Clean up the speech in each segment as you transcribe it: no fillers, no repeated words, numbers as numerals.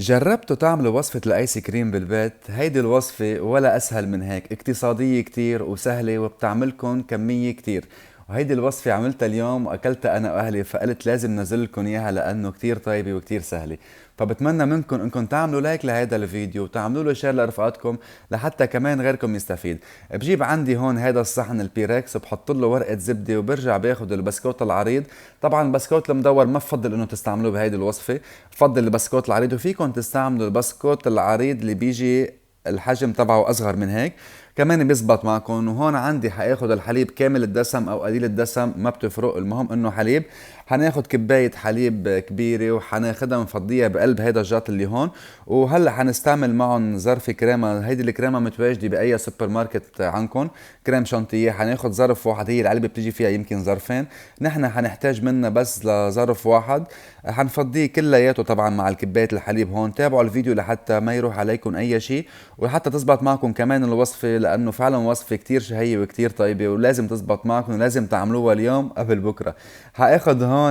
جربتوا تعملوا وصفة الآيس كريم بالبيت؟ هيدي الوصفة ولا أسهل من هيك، اقتصادية كتير وسهلة وبتعملكن كمية كتير. وهيدي الوصفة عملتها اليوم وأكلتها أنا وأهلي، فقلت لازم نزلكن إياها لأنه كتير طيبة وكتير سهلة. فبتمنى منكم انكم تعملوا لايك لهذا الفيديو وتعملوا له شير لرفقاتكم لحتى كمان غيركم يستفيد. بجيب عندي هون هذا الصحن البيركس وبحط له ورقة زبدة وبرجع باخذ البسكوت العريض. طبعا البسكوت المدور ما بفضل انه تستعملوه بهيدي الوصفة، بفضل البسكوت العريض، وفيكم تستعملوا البسكوت العريض اللي بيجي الحجم تبعه اصغر من هيك كمان بيزبط معكم. وهون عندي حاخد الحليب كامل الدسم او قليل الدسم ما بتفرق، المهم انه حليب. حناخد كباية حليب كبيرة وحناخدها ونفضيها بقلب هيدا الجاط اللي هون. وهلا حنستعمل معهم ظرف كريمة، هيدي الكريمة متواجدة بأي سوبر ماركت عندكم، كريم شانتيه. حناخد ظرف واحد، هي العلبة بتيجي فيها يمكن ظرفين، نحن حنحتاج منها بس لظرف واحد. حنفضيه كلياته طبعا مع الكباية الحليب هون. تابعوا الفيديو لحتى ما يروح عليكم اي شيء ولحتى تزبط معكم كمان الوصفة، لانه فعلا وصفة كتير شهية وكتير طيبة ولازم تزبط معكم ولازم تعملوها اليوم قبل بكرة. حاخد هون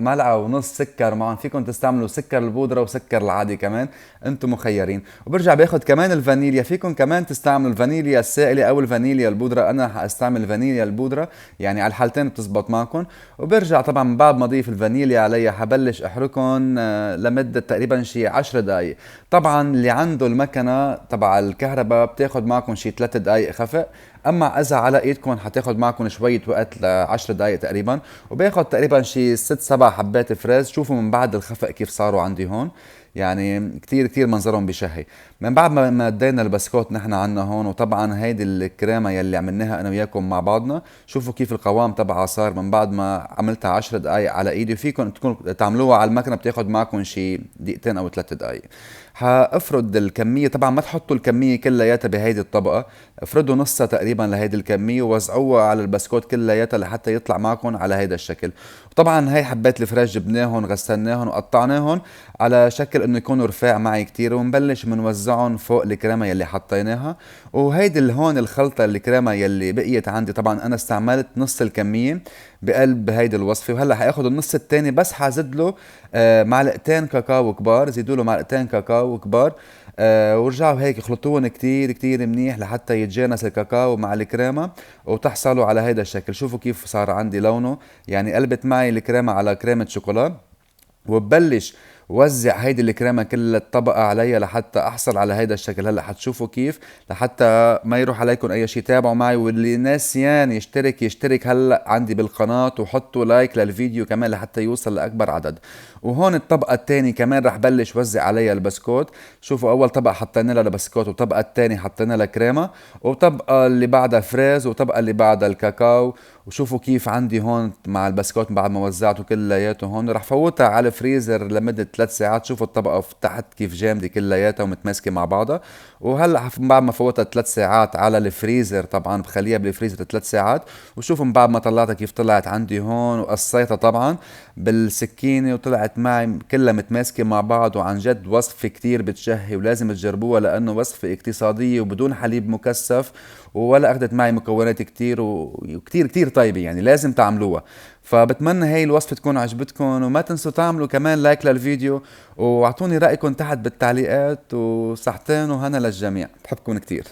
ملعقة ونص سكر معهم، فيكم تستعملوا سكر البودرة وسكر العادي كمان، انتم مخيرين. وبرجع باخد كمان الفانيليا، فيكم كمان تستعملوا الفانيليا السائلة او الفانيليا البودرة، انا حاستعمل الفانيليا البودرة، يعني على الحالتين بتزبط معكم. وبرجع طبعا من بعد ما اضيف الفانيليا عليها حبلش احركهم لمدة تقريبا شي 10 دقايق. طبعا اللي عنده المكنة تبع الكهرباء بتاخد معكم شي 3 دقايق خفق، اما اذا على ايدكم حتاخد معكم شوية وقت ل 10 دقايق تقريبا. وباخد تقريبا شي 6 7 حبات فريز، شوفوا من بعد الخفق كيف صاروا عندي هون، يعني كتير كتير منظرهم بشهي. من بعد ما ادينا البسكوت نحن عنا هون، وطبعا هيدي الكريمه يلي عملناها انا وياكم مع بعضنا، شوفوا كيف القوام تبعها صار من بعد ما عملتها 10 دقائق على ايدي. فيكم تكونوا تعملوها على المكنه بتاخد معكم شي دقيقتين او 3 دقائق. حافرد الكميه، طبعا ما تحطوا الكميه كلياتها بهيدي الطبقه، افردوا نصها تقريبا لهيدي الكميه ووزعوها على البسكوت كلياتها لحتى يطلع معكم على هيدا الشكل. وطبعا هي حبات الفراش جبناهم غسلناهم وقطعناهم على شكل انه يكونوا رفاع معي كتير، ونبلش بنوزعهم فوق الكريمه يلي حطيناها. وهيدي هون الخلطه الكريمه يلي بقيت عندي، طبعا انا استعملت نص الكميه بقلب هيدي الوصفه، وهلا حاخد النص التاني بس حازد له معلقتين كاكاو كبار، زيدوا له معلقتين كاكاو كبار. ورجعوا هيك خلطوهم كتير كتير منيح لحتى يتجانس الكاكاو مع الكريمة وتحصلوا على هيدا الشكل. شوفوا كيف صار عندي لونه، يعني قلبت معي الكريمة على كريمة شوكولا. وببلش وزع هيدي الكريمة كل الطبقة عليها لحتى احصل على هيدا الشكل. هلا حتشوفوا كيف لحتى ما يروح عليكم اي شيء. تابعوا معي، واللي ناسيان يشترك هلا عندي بالقناة وحطوا لايك للفيديو كمان لحتى يوصل لاكبر عدد. وهون الطبقة الثانية كمان رح بلش وزع عليها البسكوت. شوفوا اول طبقة حطينا لها البسكوت، والطبقة الثانية حطينا لها كريمة، وطبقة اللي بعدها فريز، وطبقة اللي بعدها الكاكاو. وشوفوا كيف عندي هون مع البسكوت بعد ما وزعته كلياته هون رح فوتها على الفريزر لمدة 3 ساعات. شوفوا الطبقة تحت كيف جامدة كلياتها ومتماسكة مع بعضها. وهلا بعد ما فوتها 3 ساعات على الفريزر، طبعا بخليها بالفريزر 3 ساعات. وشوفوا من بعد ما طلعتها كيف طلعت عندي هون، وقصيتها طبعا بالسكينة وطلعت معي كلها متماسكة مع بعض. وعن جد وصفة كتير بتشهي ولازم تجربوها لأنه وصفة اقتصادية وبدون حليب مكثف، ولا أخذت معي مكونات كتير وكتير كتير طيبة، يعني لازم تعملوها. فبتمنى هاي الوصفة تكون عجبتكم، وما تنسوا تعملوا كمان لايك للفيديو واعطوني رأيكم تحت بالتعليقات. وصحتين وهنا للجميع، بحبكم كتير.